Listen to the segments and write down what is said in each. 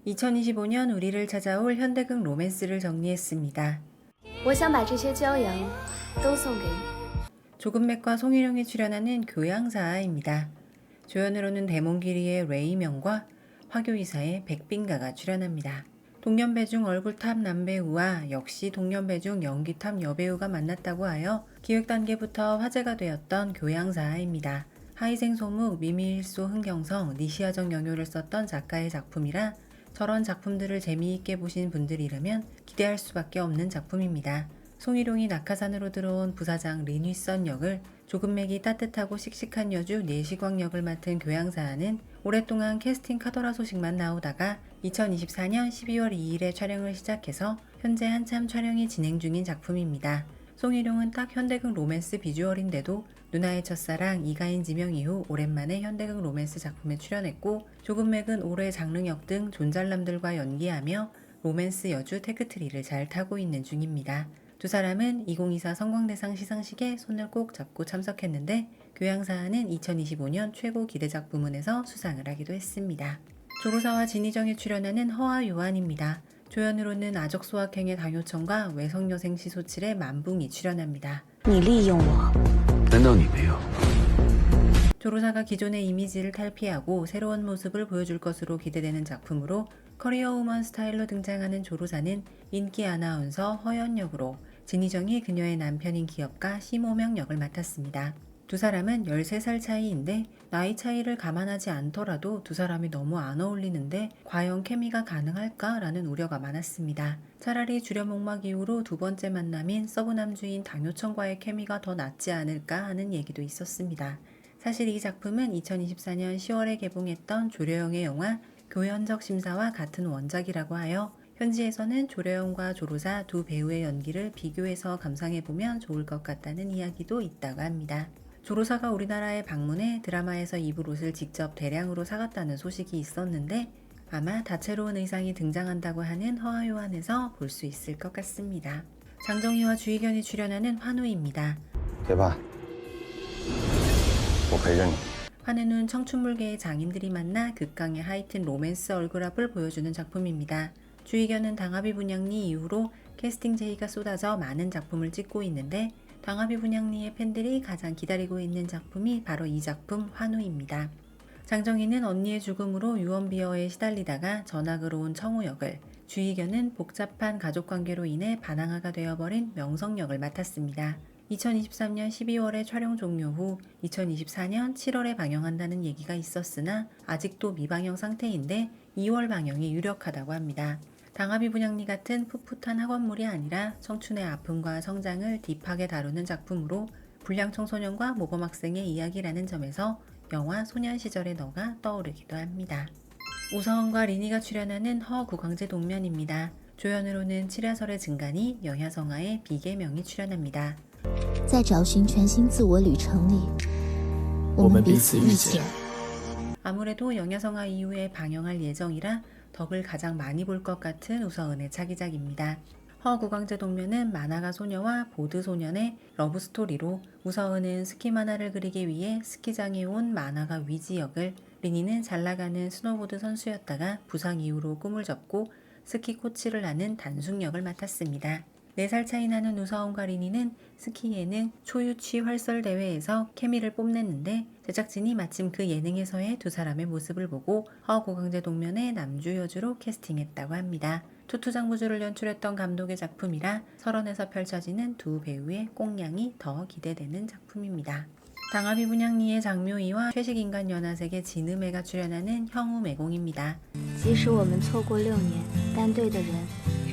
2025년 우리를 찾아올 현대극 로맨스를 정리했습니다. 我想把这些骄阳都送给你。 조금맥과 송일용이 출연하는 교양사입니다. 조연으로는 대몽기리의 레이명과 화교이사의 백빈가가 출연합니다. 동년배 중 얼굴탑 남배우와 역시 동년배 중 연기탑 여배우가 만났다고 하여 기획 단계부터 화제가 되었던 교양사입니다. 하이생소묵, 미미일소 흥경성, 니시아적 영요를 썼던 작가의 작품이라 저런 작품들을 재미있게 보신 분들이라면 기대할 수밖에 없는 작품입니다. 송일용이 낙하산으로 들어온 부사장 린위선 역을, 조금맥이 따뜻하고 씩씩한 여주 내시광 역을 맡은 교양사는 오랫동안 캐스팅 카더라 소식만 나오다가 2024년 12월 2일에 촬영을 시작해서 현재 한참 촬영이 진행 중인 작품입니다. 송일용은 딱 현대극 로맨스 비주얼인데도 누나의 첫사랑, 이가인 지명 이후 오랜만에 현대극 로맨스 작품에 출연했고, 조금맥은 올해 장르역 등 존잘남들과 연기하며 로맨스 여주 테크트리를 잘 타고 있는 중입니다. 두 사람은 2024 성광대상 시상식에 손을 꼭 잡고 참석했는데, 교양사는 2025년 최고 기대작 부문에서 수상을 하기도 했습니다. 조로사와 진희정이 출연하는 허와 요한입니다. 조연으로는 아적소학행의 당효청과 외성여생 시소칠의 만붕이 출연합니다. 你利用我，难道你没有？ 조로사가 기존의 이미지를 탈피하고 새로운 모습을 보여줄 것으로 기대되는 작품으로 커리어 우먼 스타일로 등장하는 조로사는 인기 아나운서 허연 역으로, 진희정이 그녀의 남편인 기업가 심호명 역을 맡았습니다. 두 사람은 13살 차이인데 나이 차이를 감안하지 않더라도 두 사람이 너무 안 어울리는데 과연 케미가 가능할까라는 우려가 많았습니다. 차라리 주려목막 이후로 두 번째 만남인 서브남주인 당효청과의 케미가 더 낫지 않을까 하는 얘기도 있었습니다. 사실 이 작품은 2024년 10월에 개봉했던 조려영의 영화 교연적 심사와 같은 원작이라고 하여 현지에서는 조려영과 조로사 두 배우의 연기를 비교해서 감상해보면 좋을 것 같다는 이야기도 있다고 합니다. 조로사가 우리나라에 방문해 드라마에서 입을 옷을 직접 대량으로 사갔다는 소식이 있었는데 아마 다채로운 의상이 등장한다고 하는 허와요한에서 볼 수 있을 것 같습니다. 장정희와 주희견이 출연하는 환우입니다. 对吧？我陪着你。 환우는 청춘물계의 장인들이 만나 극강의 하이튼 로맨스 얼굴합을 보여주는 작품입니다. 주희견은 당하비 분양리 이후로 캐스팅 제의가 쏟아져 많은 작품을 찍고 있는데, 당하비 분양리의 팬들이 가장 기다리고 있는 작품이 바로 이 작품 환우입니다. 장정희는 언니의 죽음으로 유언비어에 시달리다가 전학으로 온 청우 역을, 주희견은 복잡한 가족관계로 인해 반항아가 되어버린 명성 역을 맡았습니다. 2023년 12월에 촬영 종료 후 2024년 7월에 방영한다는 얘기가 있었으나 아직도 미방영 상태인데 2월 방영이 유력하다고 합니다. 당하비 분양리 같은 풋풋한 학원물이 아니라 청춘의 아픔과 성장을 딥하게 다루는 작품으로 불량 청소년과 모범학생의 이야기라는 점에서 영화 소년 시절의 너가 떠오르기도 합니다. 우서은과 리니가 출연하는 허구광재 동면입니다. 조연으로는 칠야설의 증간이, 영야성아의 비계명이 출연합니다. 在找寻全新自我旅程里，我们彼此遇见。 아무래도 영야성아 이후에 방영할 예정이라 덕을 가장 많이 볼 것 같은 우서은의 차기작입니다. 허구광재 동면은 만화가 소녀와 보드 소년의 러브스토리로, 우서은은 스키 만화를 그리기 위해 스키장에 온 만화가 위지 역을, 리니는 잘나가는 스노보드 선수였다가 부상 이후로 꿈을 접고 스키 코치를 하는 단숙 역을 맡았습니다. 4살 차이 나는 우서은과 리니는 스키 예능 초유치 활설 대회에서 케미를 뽐냈는데, 제작진이 마침 그 예능에서의 두 사람의 모습을 보고 허구광재 동면의 남주 여주로 캐스팅했다고 합니다. 투투장부주를 연출했던 감독의 작품이라 설원에서 펼쳐지는 두 배우의 꽁냥이 더 기대되는 작품입니다. 당하비 분양리의 장묘이와 최식인간 연하색의 진음애가 출연하는 형우매공입니다. 即使我们错过6年，但对的人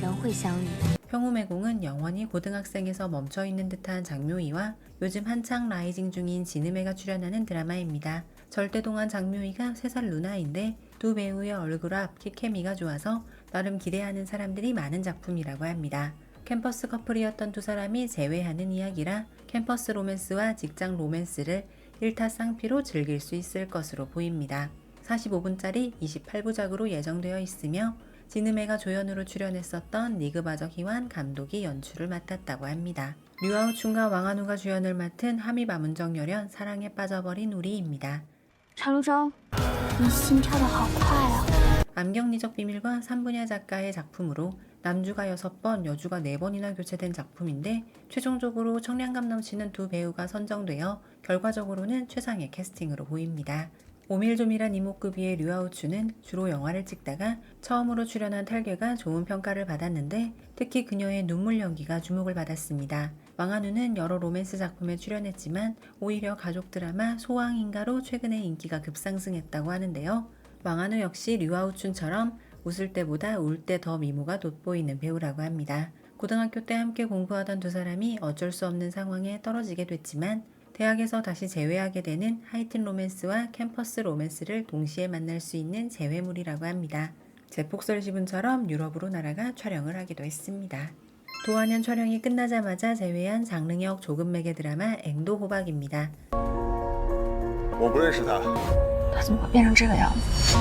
仍会相遇。 형우매공은 영원히 고등학생에서 멈춰있는 듯한 장묘이와 요즘 한창 라이징 중인 진음애가 출연하는 드라마입니다. 절대동안 장묘이가 3살 누나인데 두 배우의 얼굴합, 케미가 좋아서 나름 기대하는 사람들이 많은 작품이라고 합니다. 캠퍼스 커플이었던 두 사람이 재회하는 이야기라 캠퍼스 로맨스와 직장 로맨스를 일타쌍피로 즐길 수 있을 것으로 보입니다. 45분짜리 28부작으로 예정되어 있으며 진음애가 조연으로 출연했었던 니그바적 희완 감독이 연출을 맡았다고 합니다. 류아우춘과 왕한우가 주연을 맡은 하미바문정열연 사랑에 빠져버린 우리입니다. 常如舟，你心跳的好快啊！ 암경리적 비밀과 3분야 작가의 작품으로 남주가 6번, 여주가 4번이나 교체된 작품인데 최종적으로 청량감 넘치는 두 배우가 선정되어 결과적으로는 최상의 캐스팅으로 보입니다. 오밀조밀한 이목구비의 류아우추는 주로 영화를 찍다가 처음으로 출연한 탈괴가 좋은 평가를 받았는데 특히 그녀의 눈물 연기가 주목을 받았습니다. 왕한우는 여러 로맨스 작품에 출연했지만 오히려 가족 드라마 소왕인가로 최근에 인기가 급상승했다고 하는데요. 왕한우 역시 류아우춘처럼 웃을 때보다 울 때 더 미모가 돋보이는 배우라고 합니다. 고등학교 때 함께 공부하던 두 사람이 어쩔 수 없는 상황에 떨어지게 됐지만 대학에서 다시 재회하게 되는 하이틴 로맨스와 캠퍼스 로맨스를 동시에 만날 수 있는 재회물이라고 합니다. 제폭설 시분처럼 유럽으로 날아가 촬영을 하기도 했습니다. 도하년 촬영이 끝나자마자 재회한 장릉역 조금맥의 드라마 앵도호박입니다. 我不认识他。他怎么会变成这个样子？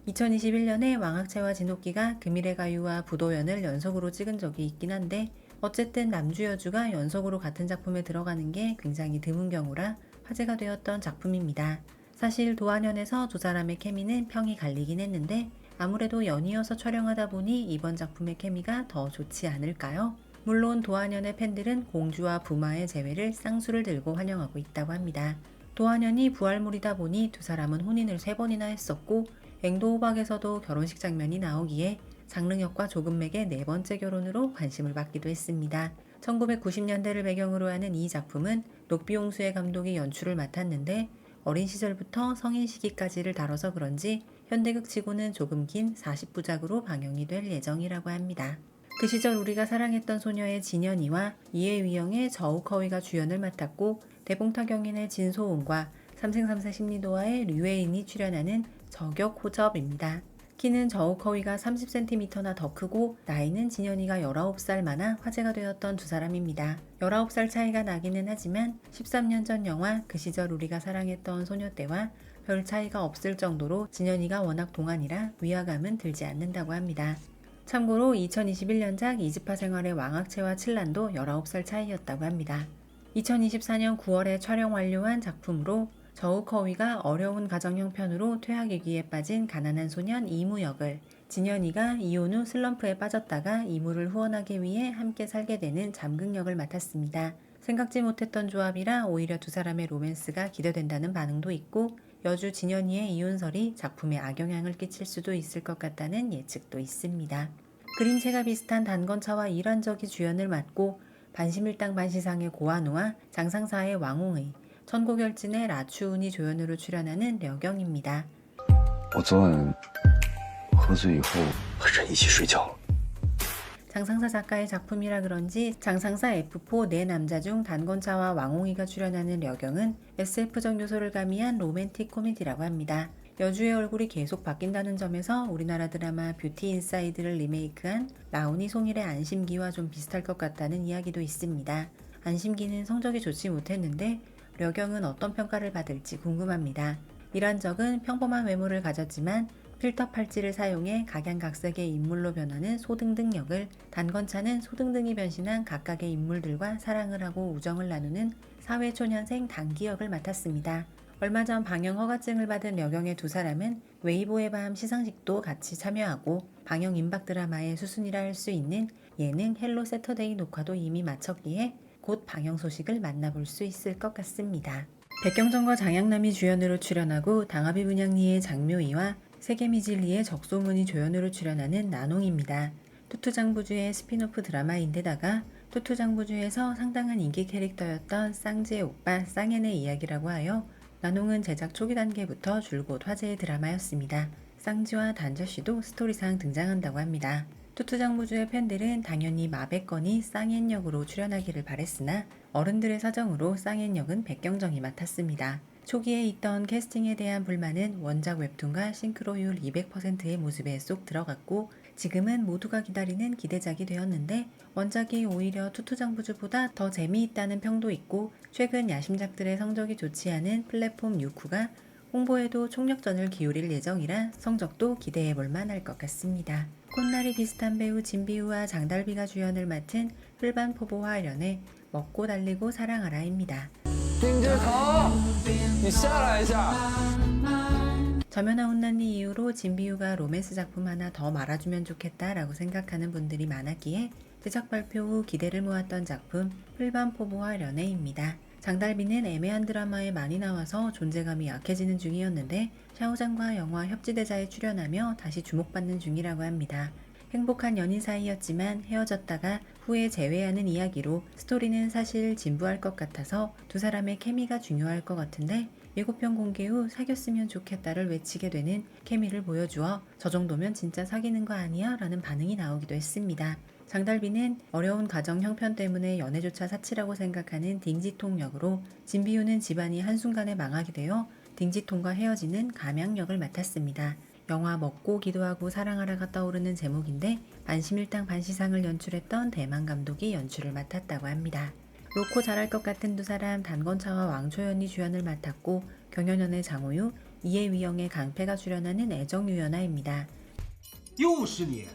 2021년에 왕학채와 진옥기가 금일의 가유와 부도연을 연속으로 찍은 적이 있긴 한데 어쨌든 남주 여주가 연속으로 같은 작품에 들어가는 게 굉장히 드문 경우라 화제가 되었던 작품입니다. 사실 도하년에서 두 사람의 케미는 평이 갈리긴 했는데 아무래도 연이어서 촬영하다 보니 이번 작품의 케미가 더 좋지 않을까요? 물론 도하년의 팬들은 공주와 부마의 재회를 쌍수를 들고 환영하고 있다고 합니다. 도하년이 부활물이다 보니 두 사람은 혼인을 3번이나 했었고 앵도호박에서도 결혼식 장면이 나오기에 장릉역과 조금맥의 4번째 결혼으로 관심을 받기도 했습니다. 1990년대를 배경으로 하는 이 작품은 녹비용수의 감독이 연출을 맡았는데 어린 시절부터 성인 시기까지를 다뤄서 그런지 현대극 치고는 조금 긴 40부작으로 방영이 될 예정이라고 합니다. 그 시절 우리가 사랑했던 소녀의 진연이와 이해위영의 저우커위가 주연을 맡았고 대봉타경인의 진소은과 삼생삼세 심리도와의 류혜인이 출연하는 저격호접입니다. 키는 저우커위가 30cm나 더 크고 나이는 진연이가 19살 많아 화제가 되었던 두 사람입니다. 19살 차이가 나기는 하지만 13년 전 영화 그 시절 우리가 사랑했던 소녀 때와 별 차이가 없을 정도로 진연이가 워낙 동안이라 위화감은 들지 않는다고 합니다. 참고로 2021년작 이지파 생활의 왕학채와 칠란도 19살 차이였다고 합니다. 2024년 9월에 촬영 완료한 작품으로 저우커위가 어려운 가정 형편으로 퇴학 위기에 빠진 가난한 소년 이무 역을, 진연이가 이혼 후 슬럼프에 빠졌다가 이무를 후원하기 위해 함께 살게 되는 잠극 역을 맡았습니다. 생각지 못했던 조합이라 오히려 두 사람의 로맨스가 기대된다는 반응도 있고 여주 진연이의 이혼설이 작품에 악영향을 끼칠 수도 있을 것 같다는 예측도 있습니다. 그림체가 비슷한 단건차와 이란적이 주연을 맡고 반시밀당 반시상의 고한우와 장상사의 왕홍의, 천고결진의 라추운이 조연으로 출연하는 려경입니다. 我昨晚喝醉以后和人一起睡觉了。 장상사 작가의 작품이라 그런지 장상사 F4 네 남자 중 단건차와 왕홍이가 출연하는 려경은 SF적 요소를 가미한 로맨틱 코미디라고 합니다. 여주의 얼굴이 계속 바뀐다는 점에서 우리나라 드라마 뷰티 인사이드를 리메이크한 라온이 송일의 안심기와 좀 비슷할 것 같다는 이야기도 있습니다. 안심기는 성적이 좋지 못했는데 려경은 어떤 평가를 받을지 궁금합니다. 이란적은 평범한 외모를 가졌지만 필터 팔찌를 사용해 각양각색의 인물로 변하는 소등등 역을, 단건차는 소등등이 변신한 각각의 인물들과 사랑을 하고 우정을 나누는 사회초년생 단기 역을 맡았습니다. 얼마 전 방영 허가증을 받은 려경의 두 사람은 웨이보의 밤 시상식도 같이 참여하고 방영 임박 드라마의 수순이라 할 수 있는 예능 헬로 세터데이 녹화도 이미 마쳤기에 곧 방영 소식을 만나볼 수 있을 것 같습니다. 백경정과 장양남이 주연으로 출연하고 당하비 분양리의 장묘이와 세계미질리의 적소문이 조연으로 출연하는 나농입니다. 투투장부주의 스피노프 드라마인데다가 투투장부주에서 상당한 인기 캐릭터였던 쌍지의 오빠 쌍엔의 이야기라고 하여 나농은 제작 초기 단계부터 줄곧 화제의 드라마였습니다. 쌍지와 단저씨도 스토리상 등장한다고 합니다. 투투장부주의 팬들은 당연히 마백건이 쌍엔 역으로 출연하기를 바랬으나 어른들의 사정으로 쌍엔 역은 백경정이 맡았습니다. 초기에 있던 캐스팅에 대한 불만은 원작 웹툰과 싱크로율 200%의 모습에 쏙 들어갔고 지금은 모두가 기다리는 기대작이 되었는데 원작이 오히려 투투장부주보다 더 재미있다는 평도 있고 최근 야심작들의 성적이 좋지 않은 플랫폼 6후가 홍보에도 총력전을 기울일 예정이라 성적도 기대해볼 만할 것 같습니다. 콧날이 비슷한 배우 진비우와 장달비가 주연을 맡은 흘반포보화련의 먹고 달리고 사랑하라입니다. 丁志腾，你下来一下。 저면아 혼난니 이후로 진비유가 로맨스 작품 하나 더 말아주면 좋겠다라고 생각하는 분들이 많았기에 제작 발표 후 기대를 모았던 작품 풀반포보와 연애입니다. 장달비는 애매한 드라마에 많이 나와서 존재감이 약해지는 중이었는데 샤오장과 영화 협지대자에 출연하며 다시 주목받는 중이라고 합니다. 행복한 연인 사이였지만 헤어졌다가 후에 재회하는 이야기로 스토리는 사실 진부할 것 같아서 두 사람의 케미가 중요할 것 같은데 예고편 공개 후 사귀었으면 좋겠다를 외치게 되는 케미를 보여주어 저 정도면 진짜 사귀는 거 아니야? 라는 반응이 나오기도 했습니다. 장달비는 어려운 가정 형편 때문에 연애조차 사치라고 생각하는 딩지통 역으로 진비유는 집안이 한순간에 망하게 되어 딩지통과 헤어지는 감양 역을 맡았습니다. 영화 먹고 기도하고 사랑하라가 떠오르는 제목인데 반심일당 반시상을 연출했던 대만 감독이 연출을 맡았다고 합니다. 놓고 잘할 것 같은 두 사람 단건차와 왕초연이 주연을 맡았고 경연연의 장호유, 이해위영의 강패가 출연하는 애정유연아입니다. 又是你，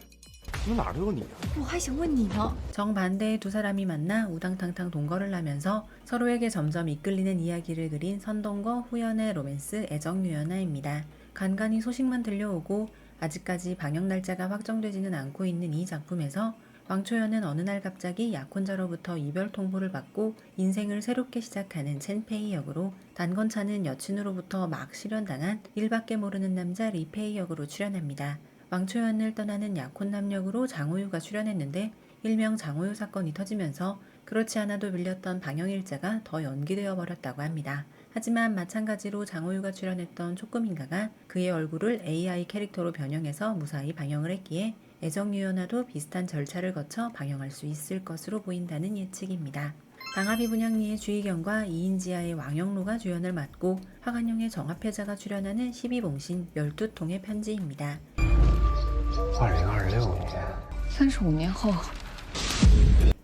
怎么哪儿都有你啊？我还想问你呢。 정반대의 두 사람이 만나 우당탕탕 동거를 하면서 서로에게 점점 이끌리는 이야기를 그린 선동거 후연의 로맨스 애정유연아입니다. 간간히 소식만 들려오고 아직까지 방영 날짜가 확정되지는 않고 있는 이 작품에서 왕초연은 어느 날 갑자기 약혼자로부터 이별 통보를 받고 인생을 새롭게 시작하는 첸페이 역으로 단건차는 여친으로부터 막 실현당한 일밖에 모르는 남자 리페이 역으로 출연합니다. 왕초연을 떠나는 약혼남 역으로 장호유가 출연했는데 일명 장호유 사건이 터지면서 그렇지 않아도 밀렸던 방영 일자가 더 연기되어 버렸다고 합니다. 하지만 마찬가지로 장호유가 출연했던 조금인가가 그의 얼굴을 AI 캐릭터로 변형해서 무사히 방영을 했기에 애정유연아도 비슷한 절차를 거쳐 방영할 수 있을 것으로 보인다는 예측입니다. 방아비 분양리의 주희경과 이인지아의 왕영로가 주연을 맡고 화관용의 정합회자가 출연하는 12봉신 12통의 편지입니다. 2026年35年后，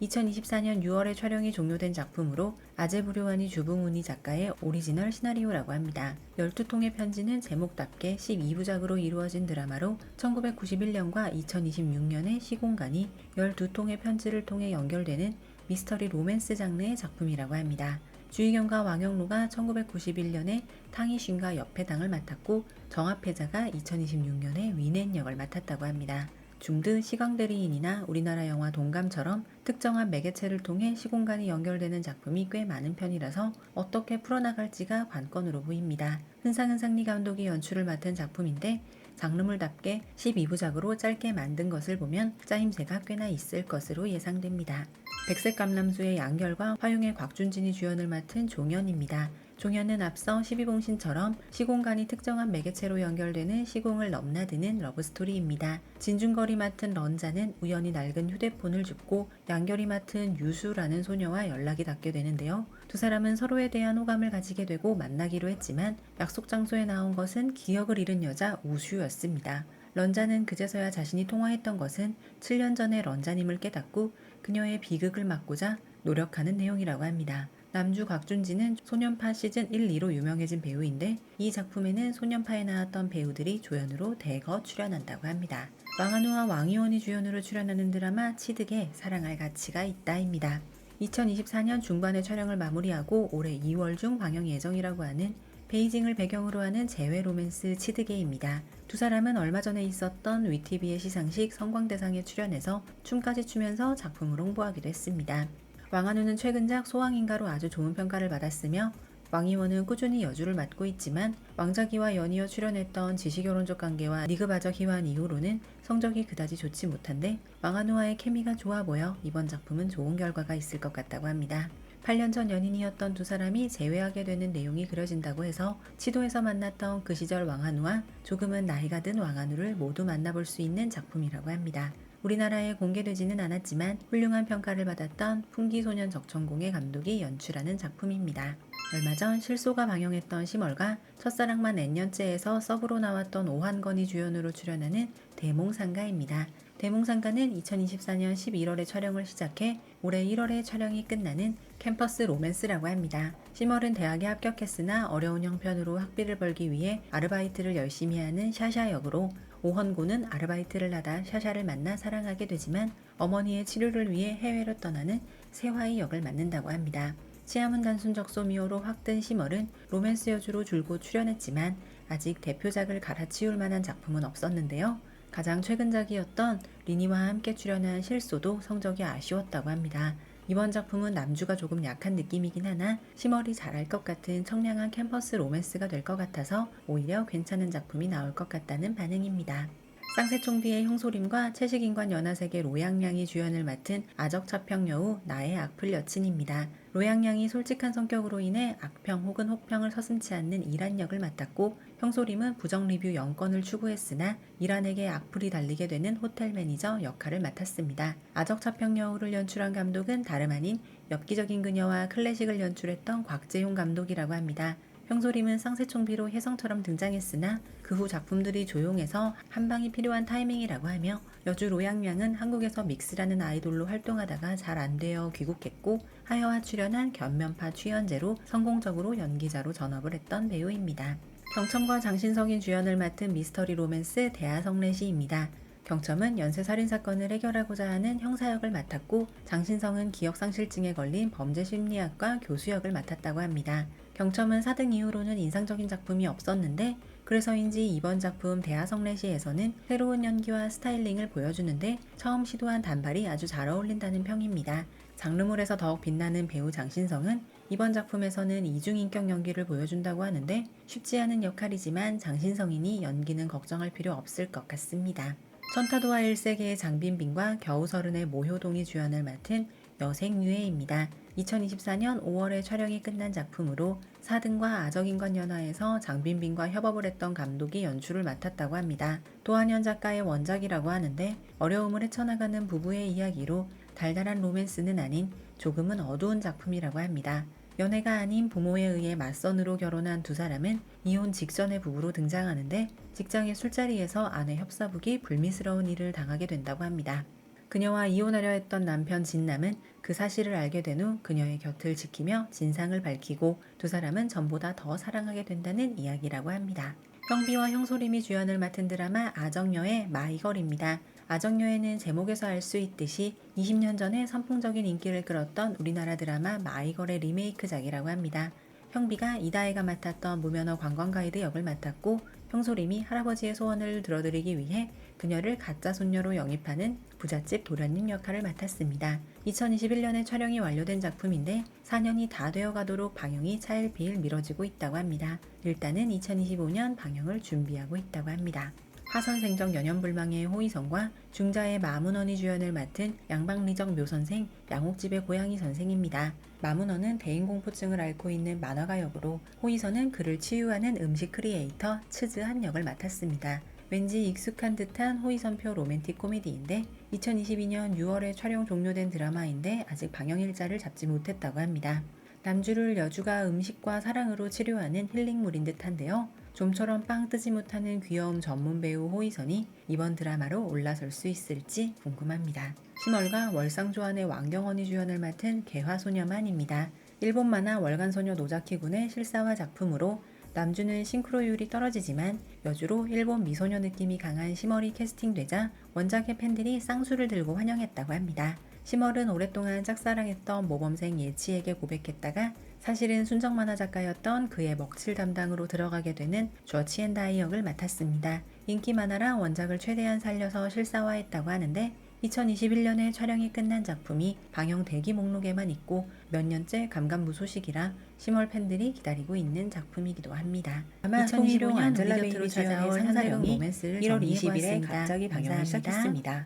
2024년 6월에 촬영이 종료된 작품으로 아제부료와니 주붕우니 작가의 오리지널 시나리오라고 합니다. 12통의 편지는 제목답게 12부작으로 이루어진 드라마로 1991년과 2026년의 시공간이 12통의 편지를 통해 연결되는 미스터리 로맨스 장르의 작품이라고 합니다. 주희경과 왕영로가 1991년에 탕이슌과 옆회당을 맡았고 정합회자가 2026년에 위넨 역을 맡았다고 합니다. 중드 시광대리인이나 우리나라 영화 동감처럼 특정한 매개체를 통해 시공간이 연결되는 작품이 꽤 많은 편이라서 어떻게 풀어나갈지가 관건으로 보입니다. 흔상흔상리 감독이 연출을 맡은 작품인데 장르물답게 12부작으로 짧게 만든 것을 보면 짜임새가 꽤나 있을 것으로 예상됩니다. 백색 감람수의 양결과 화용의 곽준진이 주연을 맡은 종연입니다. 종연은 앞서 12봉신처럼 시공간이 특정한 매개체로 연결되는 시공을 넘나드는 러브스토리입니다. 진중걸이 맡은 런자는 우연히 낡은 휴대폰을 줍고 양결이 맡은 유수라는 소녀와 연락이 닿게 되는데요. 두 사람은 서로에 대한 호감을 가지게 되고 만나기로 했지만 약속 장소에 나온 것은 기억을 잃은 여자 우수였습니다. 런자는 그제서야 자신이 통화했던 것은 7년 전의 런자님을 깨닫고 그녀의 비극을 막고자 노력하는 내용이라고 합니다. 남주 곽준지는 소년파 시즌 1, 2로 유명해진 배우인데 이 작품에는 소년파에 나왔던 배우들이 조연으로 대거 출연한다고 합니다. 왕한우와 왕이원이 주연으로 출연하는 드라마 치득에 사랑할 가치가 있다입니다. 2024년 중반에 촬영을 마무리하고 올해 2월 중 방영 예정이라고 하는 베이징을 배경으로 하는 재회 로맨스 치드게입니다. 두 사람은 얼마 전에 있었던 위티비의 시상식 성광대상에 출연해서 춤까지 추면서 작품을 홍보하기도 했습니다. 왕한우는 최근작 소왕인가로 아주 좋은 평가를 받았으며 왕이원은 꾸준히 여주를 맡고 있지만 왕자기와 연이어 출연했던 지시결혼적 관계와 리그바적 희환 이후로는 성적이 그다지 좋지 못한데 왕한우와의 케미가 좋아 보여 이번 작품은 좋은 결과가 있을 것 같다고 합니다. 8년 전 연인이었던 두 사람이 재회하게 되는 내용이 그려진다고 해서 치도에서 만났던 그 시절 왕한우와 조금은 나이가 든 왕한우를 모두 만나볼 수 있는 작품이라고 합니다. 우리나라에 공개되지는 않았지만 훌륭한 평가를 받았던 풍기소년 적천공의 감독이 연출하는 작품입니다. 얼마 전 실소가 방영했던 심월과 첫사랑만 N년째에서 서브로 나왔던 오한건이 주연으로 출연하는 대몽상가입니다. 대몽상가는 2024년 11월에 촬영을 시작해 올해 1월에 촬영이 끝나는 캠퍼스 로맨스라고 합니다. 심월은 대학에 합격했으나 어려운 형편으로 학비를 벌기 위해 아르바이트를 열심히 하는 샤샤 역으로 오헌고는 아르바이트를 하다 샤샤를 만나 사랑하게 되지만 어머니의 치료를 위해 해외로 떠나는 세화이 역을 맡는다고 합니다. 치아문 단순 적소미호로 확 뜬 심월은 로맨스 여주로 줄곧 출연했지만 아직 대표작을 갈아치울 만한 작품은 없었는데요. 가장 최근작이었던 리니와 함께 출연한 실소도 성적이 아쉬웠다고 합니다. 이번 작품은 남주가 조금 약한 느낌이긴 하나 시멀이 잘할 것 같은 청량한 캠퍼스 로맨스가 될 것 같아서 오히려 괜찮은 작품이 나올 것 같다는 반응입니다. 쌍세총비의 형소림과 채식인간 연하색의 로양량이 주연을 맡은 아적차평 여우 나의 악플 여친입니다. 로양량이 솔직한 성격으로 인해 악평 혹은 혹평을 서슴지 않는 이란 역을 맡았고 형소림은 부정 리뷰 0건을 추구했으나 이란에게 악플이 달리게 되는 호텔 매니저 역할을 맡았습니다. 아적차평 여우를 연출한 감독은 다름 아닌 엽기적인 그녀와 클래식을 연출했던 곽재용 감독이라고 합니다. 형소림은 쌍세총비로 혜성처럼 등장했으나 그 후 작품들이 조용해서 한방이 필요한 타이밍이라고 하며 여주 로양량은 한국에서 믹스라는 아이돌로 활동하다가 잘 안되어 귀국했고 하여와 출연한 견면파 취연제로 성공적으로 연기자로 전업을 했던 배우입니다. 경첨과 장신성이 주연을 맡은 미스터리 로맨스 대하성례시입니다. 경첨은 연쇄살인사건을 해결하고자 하는 형사 역을 맡았고 장신성은 기억상실증에 걸린 범죄심리학과 교수 역을 맡았다고 합니다. 경첨은 4등 이후로는 인상적인 작품이 없었는데 그래서인지 이번 작품 대하성례시에서는 새로운 연기와 스타일링을 보여주는데 처음 시도한 단발이 아주 잘 어울린다는 평입니다. 장르물에서 더욱 빛나는 배우 장신성은 이번 작품에서는 이중인격 연기를 보여준다고 하는데 쉽지 않은 역할이지만 장신성이니 연기는 걱정할 필요 없을 것 같습니다. 천타도와 1세계의 장빈빈과 겨우서른의 모효동이 주연을 맡은 여생유해입니다. 2024년 5월에 촬영이 끝난 작품으로 4등과 아적인간 연화에서 장빈빈과 협업을 했던 감독이 연출을 맡았다고 합니다. 도한현 작가의 원작이라고 하는데 어려움을 헤쳐나가는 부부의 이야기로 달달한 로맨스는 아닌 조금은 어두운 작품이라고 합니다. 연애가 아닌 부모에 의해 맞선으로 결혼한 두 사람은 이혼 직전의 부부로 등장하는데 직장의 술자리에서 아내 협사북이 불미스러운 일을 당하게 된다고 합니다. 그녀와 이혼하려 했던 남편 진남은 그 사실을 알게 된 후 그녀의 곁을 지키며 진상을 밝히고 두 사람은 전보다 더 사랑하게 된다는 이야기라고 합니다. 형비와 형소림이 주연을 맡은 드라마 아정여의 마이걸입니다. 아정여에는 제목에서 알 수 있듯이 20년 전에 선풍적인 인기를 끌었던 우리나라 드라마 마이걸의 리메이크작이라고 합니다. 형비가 이다혜가 맡았던 무면허 관광가이드 역을 맡았고 형소림이 할아버지의 소원을 들어드리기 위해 그녀를 가짜 손녀로 영입하는 부잣집 도련님 역할을 맡았습니다. 2021년에 촬영이 완료된 작품인데 4년이 다 되어가도록 방영이 차일피일 미뤄지고 있다고 합니다. 일단은 2025년 방영을 준비하고 있다고 합니다. 하선생정 연연불망의 호이성과 중자의 마문원이 주연을 맡은 양방리적 묘선생 양옥집의 고양이 선생입니다. 마문원은 대인공포증을 앓고 있는 만화가 역으로 호이선은 그를 치유하는 음식 크리에이터 츠즈한 역을 맡았습니다. 왠지 익숙한 듯한 호이선표 로맨틱 코미디인데 2022년 6월에 촬영 종료된 드라마인데 아직 방영 일자를 잡지 못했다고 합니다. 남주를 여주가 음식과 사랑으로 치료하는 힐링물인 듯한데요. 좀처럼 빵 뜨지 못하는 귀여움 전문 배우 호이선이 이번 드라마로 올라설 수 있을지 궁금합니다. 심월과 월상조안의 왕경헌이 주연을 맡은 개화소녀만입니다. 일본 만화 월간소녀 노자키군의 실사화 작품으로 남주는 싱크로율이 떨어지지만 여주로 일본 미소녀 느낌이 강한 심월이 캐스팅되자 원작의 팬들이 쌍수를 들고 환영했다고 합니다. 심월은 오랫동안 짝사랑했던 모범생 예치에게 고백했다가 사실은 순정 만화 작가였던 그의 먹칠 담당으로 들어가게 되는 저치엔다이 역을 맡았습니다. 인기 만화라 원작을 최대한 살려서 실사화했다고 하는데 2021년에 촬영이 끝난 작품이 방영 대기 목록에만 있고 몇 년째 감감무소식이라 심월 팬들이 기다리고 있는 작품이기도 합니다. 아마 송희룡 안젤라 베이비 찾아올 현사령이 1월 20일에 갑자기 방영을 시작했습니다.